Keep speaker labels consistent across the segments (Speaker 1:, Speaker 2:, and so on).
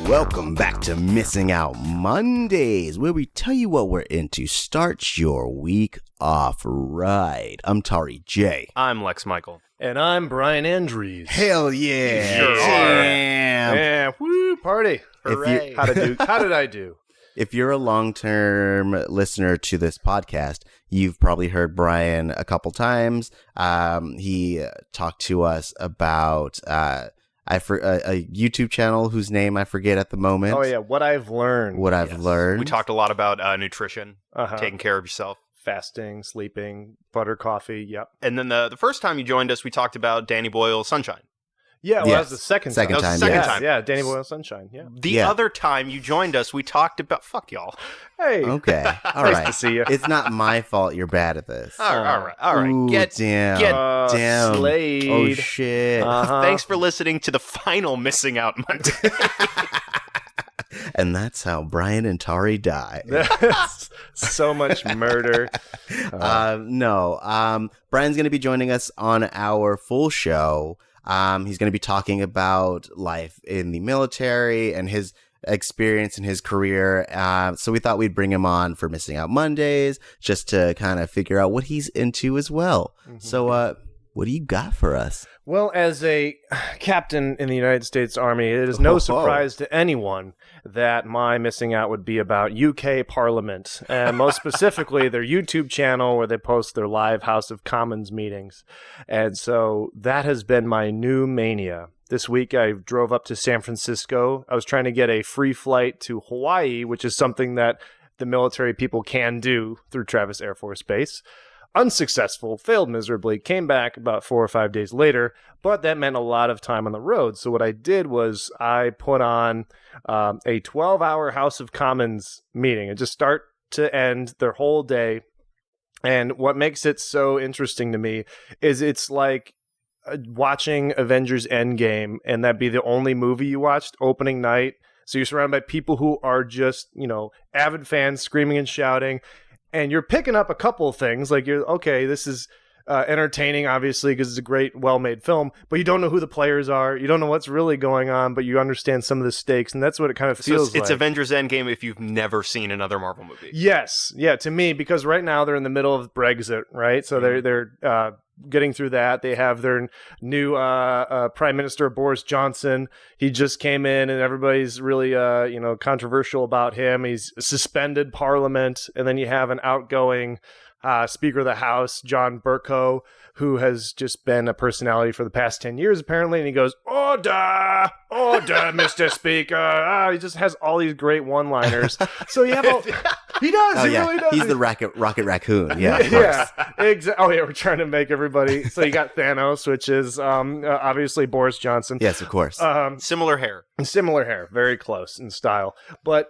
Speaker 1: Welcome back to Missing Out Mondays, where we tell you what we're into. Start your week off right. I'm Tauri Jay.
Speaker 2: I'm Lex Michael.
Speaker 3: And I'm Brian Andries.
Speaker 1: Hell yeah.
Speaker 3: Sure
Speaker 1: Damn.
Speaker 3: Yeah, woo, party. Hooray. How did I do?
Speaker 1: If you're a long-term listener to this podcast, you've probably heard Brian a couple times. He talked to us about a YouTube channel whose name I forget at the moment.
Speaker 3: Oh, yeah, What I've Learned.
Speaker 1: I've learned.
Speaker 2: We talked a lot about nutrition, taking care of yourself.
Speaker 3: Fasting, sleeping, butter coffee, yep.
Speaker 2: And then the first time you joined us, we talked about Danny Boyle's Sunshine.
Speaker 3: Yeah, well,
Speaker 1: Yes.
Speaker 3: that was the second time.
Speaker 1: Second
Speaker 2: That was
Speaker 1: time,
Speaker 2: the second
Speaker 1: yes.
Speaker 2: time.
Speaker 3: Yeah, Danny Boyle Sunshine, yeah.
Speaker 2: The other time you joined us, we talked about... Fuck y'all.
Speaker 3: Hey.
Speaker 1: Okay. All
Speaker 3: Nice
Speaker 1: right.
Speaker 3: to see you.
Speaker 1: It's not my fault you're bad at this.
Speaker 2: All right.
Speaker 1: Ooh,
Speaker 2: Get
Speaker 1: damn. Damn.
Speaker 3: Slade.
Speaker 1: Oh, shit.
Speaker 2: Thanks for listening to the final Missing Out Monday.
Speaker 1: And that's how Brian and Tauri die.
Speaker 3: So much murder.
Speaker 1: No. Brian's going to be joining us on our full show. He's going to be talking about life in the military and his experience in his career. So we thought we'd bring him on for Missing Out Mondays just to kind of figure out what he's into as well. Mm-hmm. So what do you got for us?
Speaker 3: Well, as a captain in the United States Army, it is no surprise to anyone that my missing out would be about UK Parliament, and most specifically their YouTube channel where they post their live House of Commons meetings. And so that has been my new mania. This week I drove up to San Francisco. I was trying to get a free flight to Hawaii, which is something that the military people can do through Travis Air Force Base. Unsuccessful, failed miserably, came back about 4 or 5 days later, but that meant a lot of time on the road. So what I did was I put on a 12-hour House of Commons meeting, and just start to end their whole day. And what makes it so interesting to me is it's like watching Avengers Endgame, and that'd be the only movie you watched opening night. So you're surrounded by people who are just, avid fans screaming and shouting. And you're picking up a couple of things, like this is entertaining, obviously, because it's a great, well-made film, but you don't know who the players are. You don't know what's really going on, but you understand some of the stakes, and that's what it kind of feels like.
Speaker 2: It's Avengers Endgame if you've never seen another Marvel movie.
Speaker 3: Yes. Yeah, to me, because right now they're in the middle of Brexit, right? So they're getting through that. They have their new Prime Minister, Boris Johnson. He just came in, and everybody's really controversial about him. He's suspended Parliament, and then you have an outgoing Speaker of the House, John Bercow, who has just been a personality for the past 10 years, apparently, and he goes, order, Mr. Speaker. He just has all these great one-liners. So you have he does, really does.
Speaker 1: He's the Rocket Raccoon, yeah.
Speaker 3: Yeah, exactly. Oh, yeah, we're trying to make everybody. So you got Thanos, which is obviously Boris Johnson.
Speaker 1: Yes, of course.
Speaker 2: Similar hair.
Speaker 3: Similar hair, very close in style. But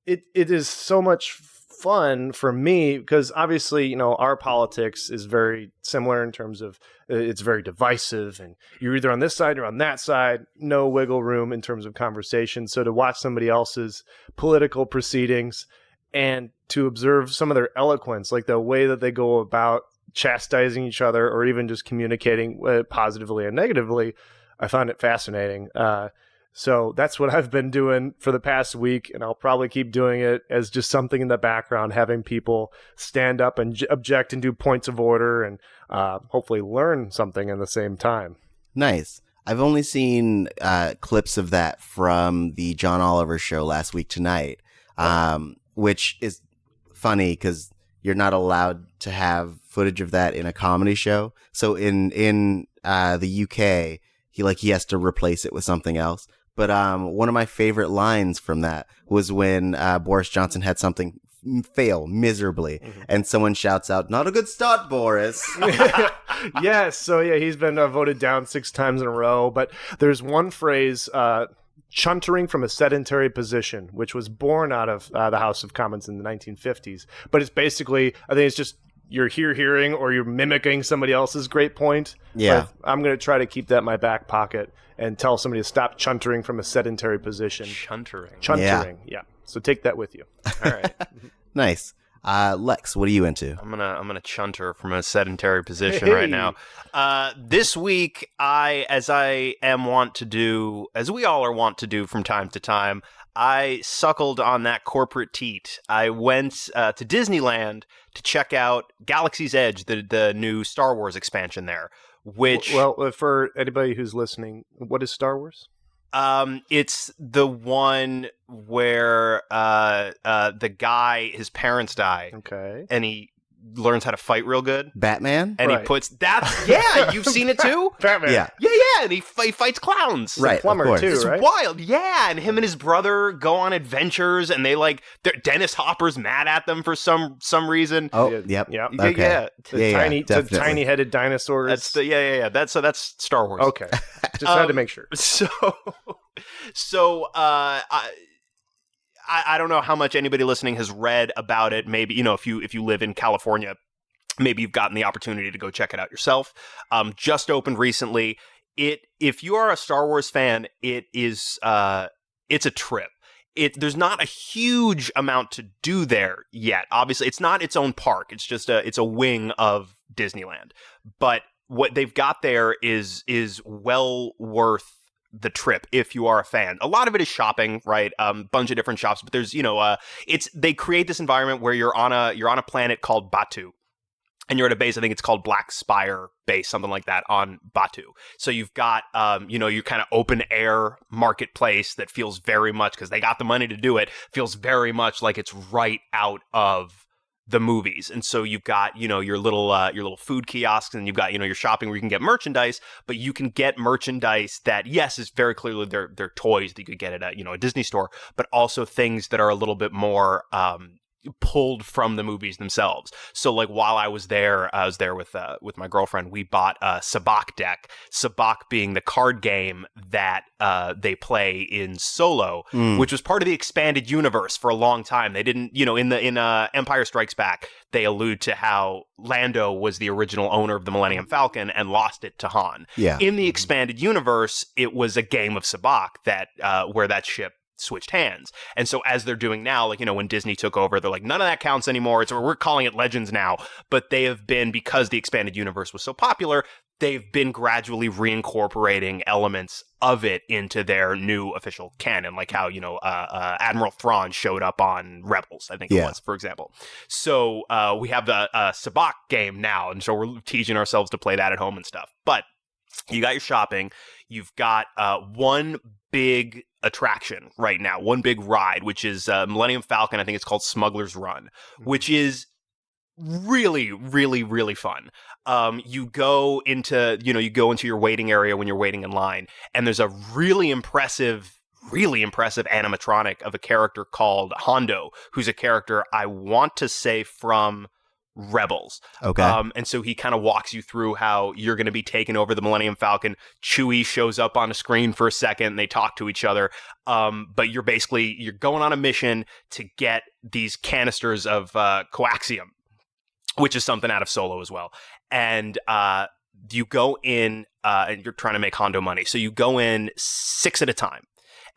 Speaker 3: it is so much fun for me because obviously, our politics is very similar in terms of it's very divisive, and you're either on this side or on that side. No wiggle room in terms of conversation. So to watch somebody else's political proceedings and to observe some of their eloquence, like the way that they go about chastising each other or even just communicating positively and negatively, I find it fascinating. So that's what I've been doing for the past week, and I'll probably keep doing it as just something in the background, having people stand up and object and do points of order and hopefully learn something at the same time.
Speaker 1: Nice. I've only seen clips of that from the John Oliver show last week tonight, which is funny because you're not allowed to have footage of that in a comedy show. So in the UK, he has to replace it with something else. But one of my favorite lines from that was when Boris Johnson had something fail miserably, and someone shouts out, "Not a good start, Boris."
Speaker 3: Yes, so yeah, he's been voted down 6 times in a row. But there's one phrase, chuntering from a sedentary position, which was born out of the House of Commons in the 1950s. But it's basically, I think it's just you're hearing or you're mimicking somebody else's great point.
Speaker 1: Yeah.
Speaker 3: But I'm going to try to keep that in my back pocket and tell somebody to stop chuntering from a sedentary position.
Speaker 2: Chuntering.
Speaker 3: Yeah. So take that with you.
Speaker 2: All right.
Speaker 1: Nice. Lex, what are you into?
Speaker 2: I'm gonna chunter from a sedentary position right now. This week, as we all are wont to do from time to time, I suckled on that corporate teat. I went to Disneyland to check out Galaxy's Edge, the new Star Wars expansion there. Which,
Speaker 3: well, for anybody who's listening, what is Star Wars?
Speaker 2: It's the one where the guy, his parents die,
Speaker 3: okay,
Speaker 2: and he learns how to fight real good.
Speaker 1: Batman,
Speaker 2: and
Speaker 3: right.
Speaker 2: He puts yeah. You've seen it too.
Speaker 3: Batman,
Speaker 1: yeah,
Speaker 2: and he fights clowns.
Speaker 1: Right,
Speaker 3: plumber too.
Speaker 2: It's
Speaker 3: right?
Speaker 2: wild, yeah. And him and his brother go on adventures, and they Dennis Hopper's mad at them for some reason.
Speaker 1: Oh,
Speaker 3: yeah.
Speaker 1: yep.
Speaker 2: Okay.
Speaker 3: The tiny-headed dinosaurs.
Speaker 2: That's That's Star Wars.
Speaker 3: Okay, just had to make sure.
Speaker 2: I don't know how much anybody listening has read about it. Maybe, if you live in California, maybe you've gotten the opportunity to go check it out yourself. Just opened recently. If you are a Star Wars fan, it's a trip. There's not a huge amount to do there yet. Obviously, it's not its own park. It's just it's a wing of Disneyland. But what they've got there is well worth the trip if you are a fan. A lot of it is shopping, right? Bunch of different shops, but there's they create this environment where you're on a planet called Batu, and you're at a base. I think it's called Black Spire Base, something like that, on Batu. So you've got your kind of open air marketplace that feels very much, because they got the money to do it, feels very much like it's right out of the movies. And so you've got, your little food kiosks, and you've got, your shopping where you can get merchandise, but you can get merchandise that, yes, is very clearly they're toys that you could get at a Disney store, but also things that are a little bit more pulled from the movies themselves. So like while I was there with my girlfriend, we bought a Sabacc deck, Sabacc being the card game that they play in Solo, which was part of the expanded universe for a long time. They didn't, in Empire Strikes Back, they allude to how Lando was the original owner of the Millennium Falcon and lost it to Han.
Speaker 1: Yeah.
Speaker 2: In the expanded universe, it was a game of Sabacc that where that ship switched hands. And so as they're doing now, when Disney took over, they're like, none of that counts anymore. We're calling it Legends now. But they have been, because the expanded universe was so popular, they've been gradually reincorporating elements of it into their new official canon, like how, Admiral Thrawn showed up on Rebels, I think it was, for example. So we have the Sabacc game now, and so we're teaching ourselves to play that at home and stuff. But you got your shopping. You've got one big attraction right now, one big ride, which is Millennium Falcon. I think it's called Smuggler's Run, which is really, really, really fun. You go into your waiting area when you're waiting in line, and there's a really impressive animatronic of a character called Hondo, who's a character I want to say from Rebels.
Speaker 1: Okay.
Speaker 2: And so he kind of walks you through how you're going to be taking over the Millennium Falcon. Chewie shows up on a screen for a second, and they talk to each other. But you're going on a mission to get these canisters of coaxium, which is something out of Solo as well. And you go in, and you're trying to make Hondo money. So you go in 6 at a time,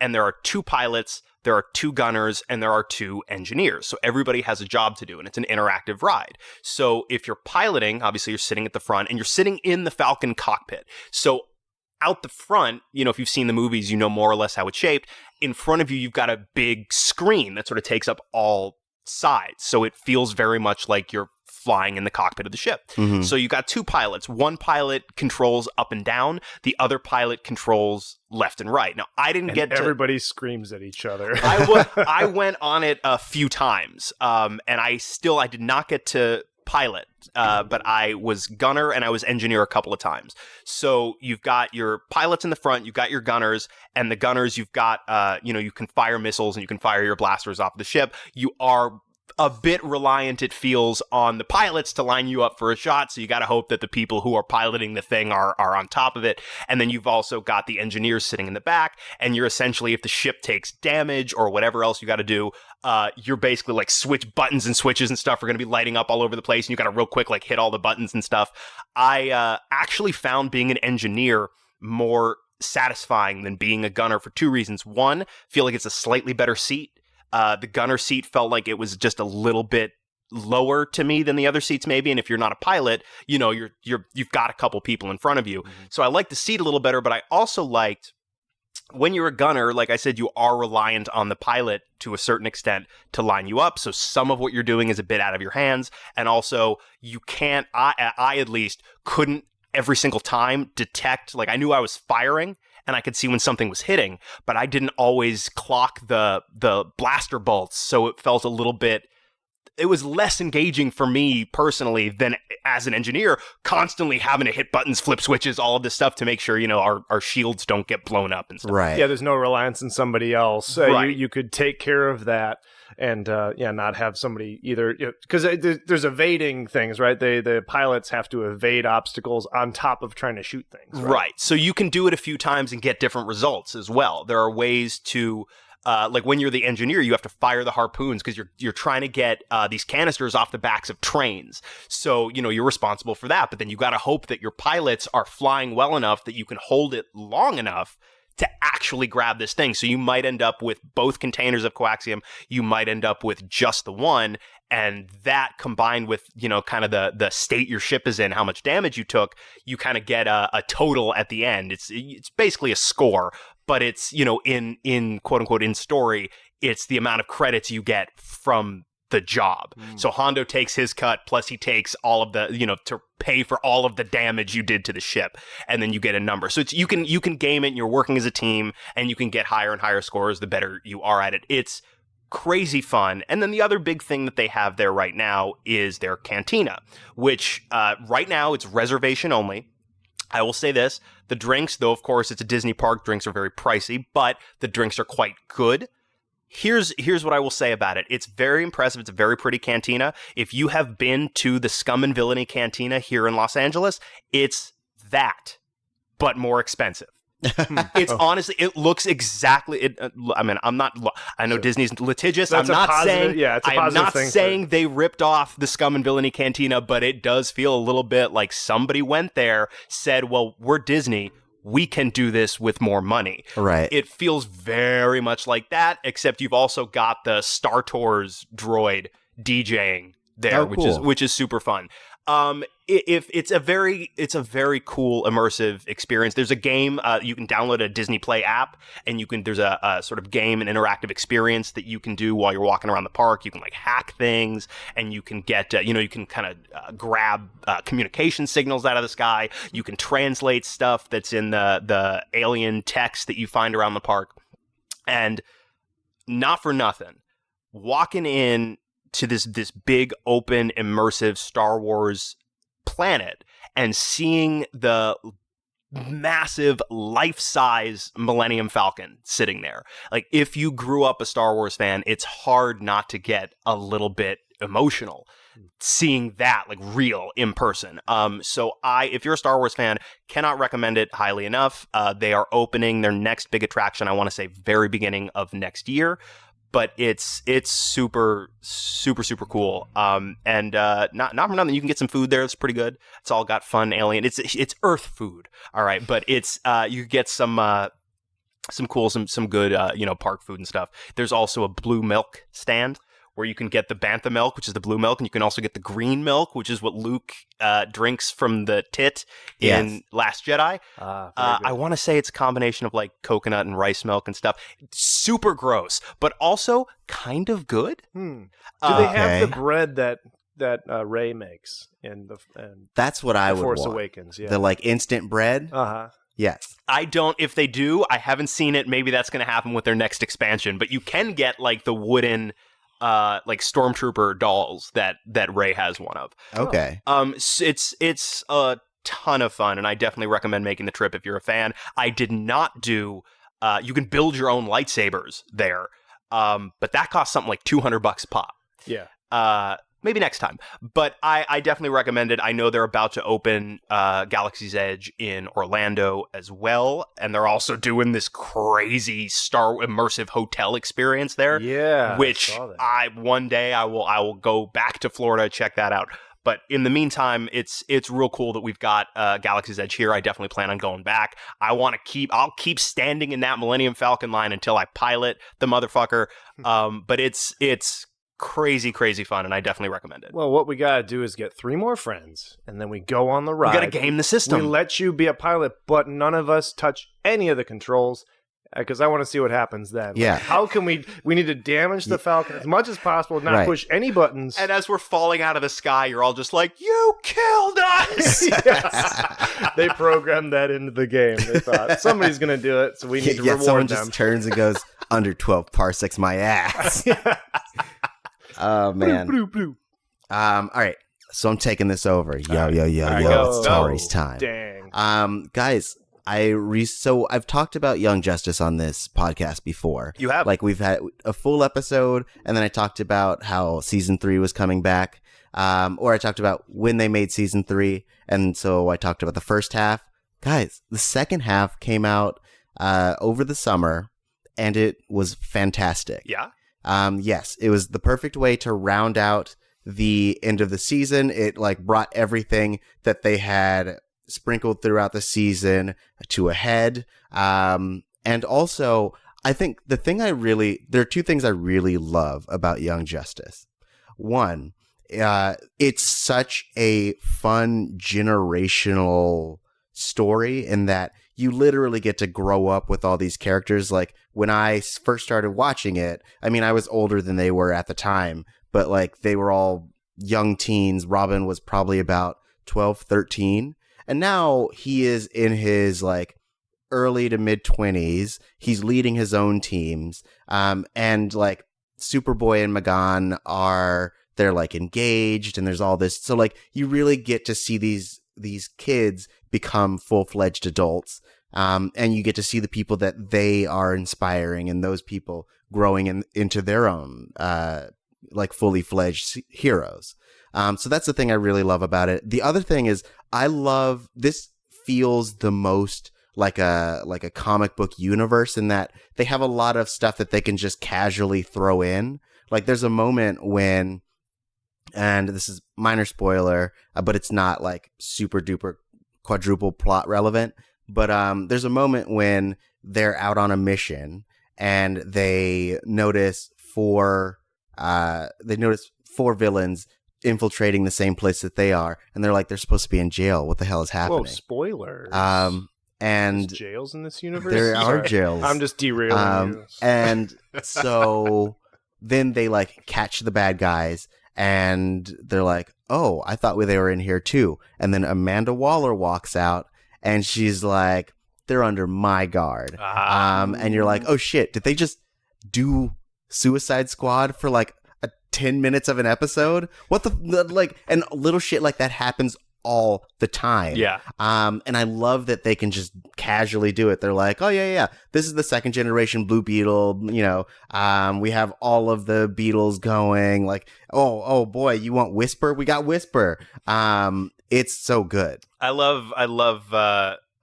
Speaker 2: and there are 2 pilots, there are 2 gunners, and there are 2 engineers. So everybody has a job to do, and it's an interactive ride. So if you're piloting, obviously you're sitting at the front, and you're sitting in the Falcon cockpit. So out the front, if you've seen the movies, you know more or less how it's shaped. In front of you, you've got a big screen that sort of takes up all sides. So it feels very much like you're flying in the cockpit of the ship. Mm-hmm. So you got 2 pilots. One pilot controls up and down. The other pilot controls left and right. Now, I didn't get to...
Speaker 3: Everybody screams at each other.
Speaker 2: I went on it a few times, and I did not get to pilot, but I was gunner and I was engineer a couple of times. So you've got your pilots in the front, you've got your gunners, and the gunners, you've got, you can fire missiles and you can fire your blasters off the ship. You are a bit reliant, it feels, on the pilots to line you up for a shot, so you got to hope that the people who are piloting the thing are on top of it. And then you've also got the engineers sitting in the back, and you're essentially, if the ship takes damage or whatever else you got to do, you're basically like buttons and switches and stuff are going to be lighting up all over the place, and you got to real quick like hit all the buttons and stuff. I actually found being an engineer more satisfying than being a gunner for 2 reasons. One, feel like it's a slightly better seat. The gunner seat felt like it was just a little bit lower to me than the other seats maybe, and if you're not a pilot, you know, you've got a couple people in front of you. So I liked the seat a little better, but I also liked when you're a gunner, like I said, you are reliant on the pilot to a certain extent to line you up. So some of what you're doing is a bit out of your hands. And also you can't, I at least couldn't every single time detect, like I knew I was firing and I could see when something was hitting, but I didn't always clock the blaster bolts. So it felt a little bit, it was less engaging for me personally than as an engineer, constantly having to hit buttons, flip switches, all of this stuff to make sure, you know, our shields don't get blown up and stuff.
Speaker 1: Right.
Speaker 3: Yeah, there's no reliance on somebody else.
Speaker 2: Right.
Speaker 3: You could take care of that and, not have somebody either, because there's evading things, right? The pilots have to evade obstacles on top of trying to shoot things.
Speaker 2: Right. So you can do it a few times and get different results as well. There are ways to... like when you're the engineer, you have to fire the harpoons because you're trying to get these canisters off the backs of trains. So, you know, you're responsible for that. But then you got to hope that your pilots are flying well enough that you can hold it long enough to actually grab this thing. So you might end up with both containers of coaxium. You might end up with just the one. And that combined with, you know, kind of the state your ship is in, how much damage you took, you kind of get a total at the end. It's basically a score. But it's, you know, in quote unquote in story, it's the amount of credits you get from the job. So Hondo takes his cut, plus he takes all of the, you know, to pay for all of the damage you did to the ship, and then you get a number. So it's you can game it, and you're working as a team, and you can get higher and higher scores the better you are at it. It's crazy fun. And then the other big thing that they have there right now is their cantina, which right now it's reservation only. I will say this, the drinks, though of course it's a Disney park, drinks are very pricey, but the drinks are quite good. Here's what I will say about it. It's very impressive. It's a very pretty cantina. If you have been to the Scum and Villainy Cantina here in Los Angeles, it's that, but more expensive. It's honestly, it looks exactly. I mean, I know Disney's litigious. I'm not saying they ripped off the Scum and Villainy Cantina, but it does feel a little bit like somebody went there, said, "Well, we're Disney. We can do this with more money."
Speaker 1: Right.
Speaker 2: It feels very much like that, except you've also got the Star Tours droid DJing there, which is super fun. If it's a very cool immersive experience. There's a game you can download a Disney Play app, and there's a sort of game and interactive experience that you can do while you're walking around the park. You can like hack things, and you can get you can kind of grab communication signals out of the sky. You can translate stuff that's in the alien text that you find around the park, and not for nothing, walking in to this big open immersive Star Wars planet and seeing the massive life-size Millennium Falcon sitting there. Like, if you grew up a Star Wars fan, it's hard not to get a little bit emotional seeing that like real in person. So if you're a Star Wars fan, cannot recommend it highly enough. They are opening their next big attraction, I want to say very beginning of next year. But it's super, super, super cool. And not for nothing, you can get some food there. It's pretty good. It's all got fun alien. It's Earth food, all right. But it's you get some cool, some good park food and stuff. There's also a blue milk stand where you can get the bantha milk, which is the blue milk, and you can also get the green milk, which is what Luke drinks from the tit in Last Jedi. I want to say it's a combination of like coconut and rice milk and stuff. Super gross, but also kind of good.
Speaker 3: Do they have the bread that Rey makes in
Speaker 1: That's what I would
Speaker 3: Force
Speaker 1: want.
Speaker 3: Awakens? Yeah,
Speaker 1: the like instant bread. Yes.
Speaker 2: I don't. If they do, I haven't seen it. Maybe that's going to happen with their next expansion. But you can get like the wooden like stormtrooper dolls that Rey has one of.
Speaker 1: Okay.
Speaker 2: It's a ton of fun, and I definitely recommend making the trip if you're a fan. I did not do. You can build your own lightsabers there, but that costs something like $200 a pop.
Speaker 3: Yeah.
Speaker 2: Maybe next time. But I definitely recommend it. I know they're about to open Galaxy's Edge in Orlando as well. And they're also doing this crazy immersive hotel experience there.
Speaker 3: Yeah.
Speaker 2: Which one day I will go back to Florida, check that out. But in the meantime, it's real cool that we've got Galaxy's Edge here. I definitely plan on going back. I'll keep standing in that Millennium Falcon line until I pilot the motherfucker. But it's crazy, crazy fun, and I definitely recommend it.
Speaker 3: Well, what we got to do is get 3 more friends, and then we go on the ride.
Speaker 2: We got to game the system.
Speaker 3: We let you be a pilot, but none of us touch any of the controls, because I want to see what happens then.
Speaker 1: Yeah.
Speaker 3: Like, how can we need to damage the Falcon as much as possible, not push any buttons.
Speaker 2: And as we're falling out of the sky, you're all just like, you killed us!
Speaker 3: Yes. They programmed that into the game. They thought, somebody's going to do it, so we need to reward
Speaker 1: someone
Speaker 3: them.
Speaker 1: just turns and goes, under 12 parsecs my ass. Oh, man.
Speaker 3: Blue, blue.
Speaker 1: All right. So I'm taking this over. Yo.
Speaker 3: Right,
Speaker 1: It's Tauri's time.
Speaker 3: Dang.
Speaker 1: Guys, so I've talked about Young Justice on this podcast before.
Speaker 2: You have.
Speaker 1: Like, we've had a full episode, and then I talked about how season 3 was coming back. Or I talked about when they made season 3, and so I talked about the first half. Guys, the second half came out over the summer, and it was fantastic.
Speaker 2: Yeah?
Speaker 1: Yes, it was the perfect way to round out the end of the season. It like brought everything that they had sprinkled throughout the season to a head. And also, I think there are 2 things I really love about Young Justice. One, it's such a fun generational story in that you literally get to grow up with all these characters. Like, when I first started watching it, I mean, I was older than they were at the time, but like, they were all young teens. Robin was probably about 12, 13. And now he is in his like early to mid 20s. He's leading his own teams. And like, Superboy and Magan they're like engaged, and there's all this. So like, you really get to see these kids become full-fledged adults. And you get to see the people that they are inspiring, and those people growing into their own, like, fully fledged heroes. So that's the thing I really love about it. The other thing is, this feels the most like a comic book universe, in that they have a lot of stuff that they can just casually throw in. Like, there's a moment when, and this is minor spoiler, but it's not like super duper quadruple plot relevant. But there's a moment when they're out on a mission, and they notice 4 villains infiltrating the same place that they are, and they're like, they're supposed to be in jail. What the hell is happening?
Speaker 3: Whoa, spoilers.
Speaker 1: And
Speaker 3: there's jails in this universe?
Speaker 1: There are jails.
Speaker 3: I'm just derailing you.
Speaker 1: And so then they like catch the bad guys, and they're like, oh, I thought they were in here too. And then Amanda Waller walks out, and she's like, they're under my guard. And you're like, oh shit, did they just do Suicide Squad for like 10 minutes of an episode? What the like, and little shit like that happens all the time.
Speaker 2: Yeah.
Speaker 1: And I love that they can just casually do it. They're like, oh yeah, this is the 2nd generation Blue Beetle, we have all of the Beetles going. Like, oh boy, you want Whisper? We got Whisper. It's so good.
Speaker 2: I love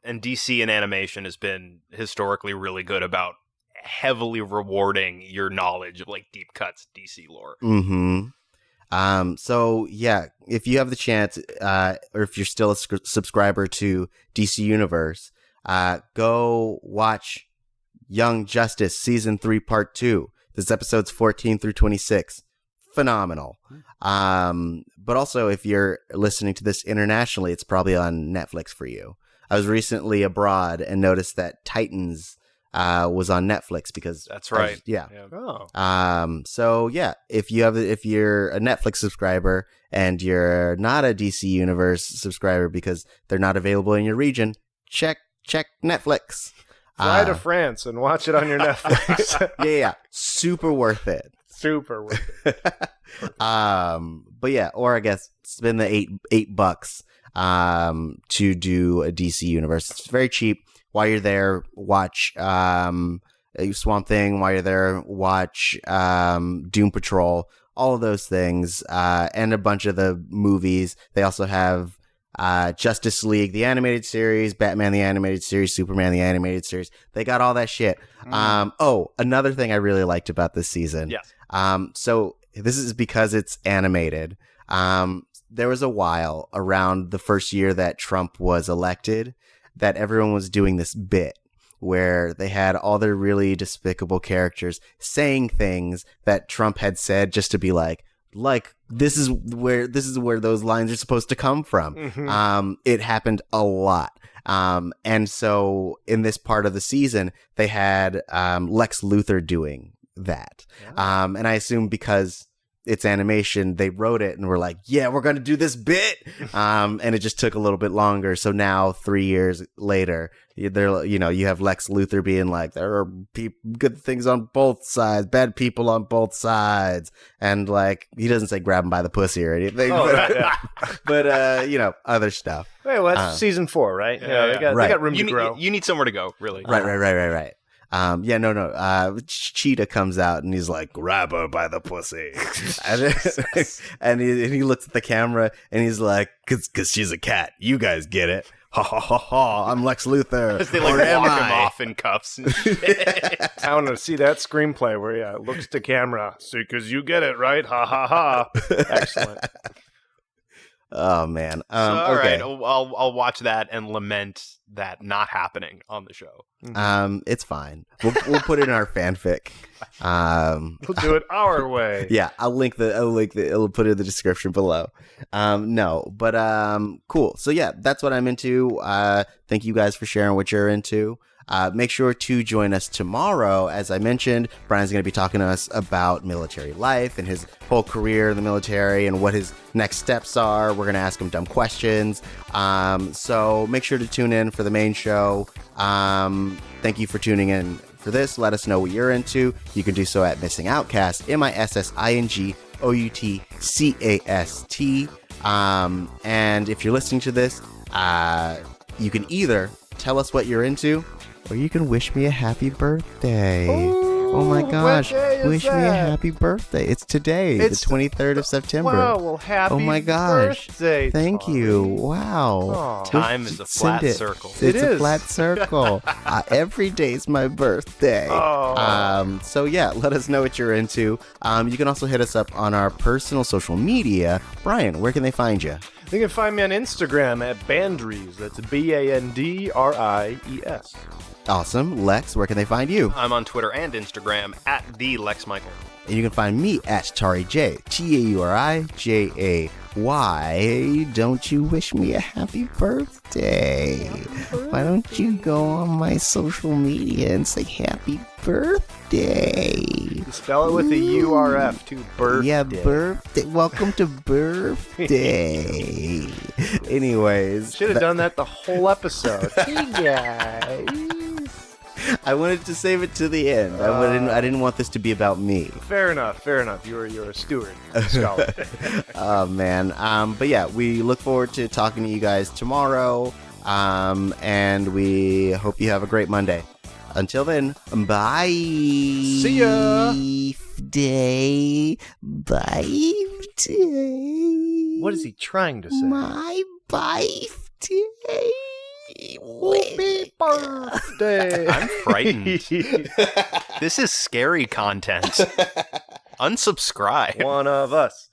Speaker 2: and DC in animation has been historically really good about heavily rewarding your knowledge of like deep cuts DC lore.
Speaker 1: So yeah, if you have the chance, or if you're still a subscriber to DC Universe, go watch Young Justice Season 3 Part 2. This is episodes 14 through 26. Phenomenal. But also, if you're listening to this internationally, it's probably on Netflix for you. I was recently abroad and noticed that Titans was on Netflix because
Speaker 2: that's right.
Speaker 1: Yeah.
Speaker 3: Oh.
Speaker 1: So yeah, if you're a Netflix subscriber and you're not a DC Universe subscriber because they're not available in your region, check Netflix.
Speaker 3: Fly to France and watch it on your Netflix.
Speaker 1: Yeah. Super worth it.
Speaker 3: Super worth it.
Speaker 1: But yeah, or I guess spend the $8 to do a DC Universe. It's very cheap. While you're there, watch Swamp Thing. While you're there, watch Doom Patrol. All of those things, and a bunch of the movies. They also have Justice League, the animated series, Batman, the animated series, Superman, the animated series. They got all that shit. Another thing I really liked about this season.
Speaker 2: Yes.
Speaker 1: So this is because it's animated. There was a while around the first year that Trump was elected that everyone was doing this bit where they had all their really despicable characters saying things that Trump had said just to be like this is where those lines are supposed to come from.
Speaker 3: Mm-hmm.
Speaker 1: It happened a lot. And so in this part of the season, they had Lex Luthor doing that.
Speaker 3: Yeah.
Speaker 1: And I assume because it's animation, they wrote it and were like, yeah, we're going to do this bit. And it just took a little bit longer. So now 3 years later, you have Lex Luthor being like, there are good things on both sides, bad people on both sides. And like, he doesn't say grab him by the pussy or anything, but other stuff.
Speaker 3: Hey, well, that's season 4, right?
Speaker 2: Yeah.
Speaker 3: They got room to grow.
Speaker 2: You need somewhere to go, really.
Speaker 1: Right. Cheetah comes out and he's like, grab her by the pussy. and he looks at the camera and he's like, cause she's a cat. You guys get it. Ha ha ha ha. I'm Lex Luthor.
Speaker 2: They like walk him off in cuffs and shit.
Speaker 3: I want to see that screenplay where he looks to camera. See, cause you get it, right? Ha ha ha. Excellent.
Speaker 1: Oh man.
Speaker 2: All
Speaker 1: okay.
Speaker 2: right. I'll watch that and lament that not happening on the show.
Speaker 1: It's fine. We'll put it in our fanfic.
Speaker 3: We'll do it our way.
Speaker 1: Yeah, I'll put it in the description below. Cool. So yeah, that's what I'm into. Thank you guys for sharing what you're into. Make sure to join us tomorrow. As I mentioned, Brian's going to be talking to us about military life and his whole career in the military and what his next steps are. We're going to ask him dumb questions. So make sure to tune in for the main show. Thank you for tuning in for this. Let us know what you're into. You can do so at Missing Outcast, MissingOutcast. And if you're listening to this, you can either tell us what you're into, or you can wish me a happy birthday. Oh my gosh. Wish me a happy birthday. It's today, the 23rd of September.
Speaker 3: Wow, well, happy birthday.
Speaker 1: Thank you. Wow.
Speaker 2: Time is a flat circle.
Speaker 1: It's a flat circle. Every day's my birthday. So yeah, let us know what you're into. You can also hit us up on our personal social media. Brian, where can they find you?
Speaker 3: You can find me on Instagram at Bandries. That's Bandries.
Speaker 1: Awesome. Lex, where can they find you?
Speaker 2: I'm on Twitter and Instagram at the Lex Michael.
Speaker 1: And you can find me at Tauri Jay, TauriJay. Don't you wish me a happy birthday? Why don't you go on my social media and say happy birthday?
Speaker 3: Spell it with a URF too. Birthday.
Speaker 1: Yeah, birthday. Welcome to birthday. Anyways.
Speaker 3: Should have done that the whole episode. Hey guys.
Speaker 1: I wanted to save it to the end. I didn't want this to be about me.
Speaker 3: Fair enough. You're a steward, scholar.
Speaker 1: Oh man. But yeah, we look forward to talking to you guys tomorrow. And we hope you have a great Monday. Until then, bye.
Speaker 3: See ya.
Speaker 1: Bye.
Speaker 3: What is he trying to say?
Speaker 1: My birthday.
Speaker 3: Happy birthday.
Speaker 2: I'm frightened. This is scary content. Unsubscribe.
Speaker 3: One of us.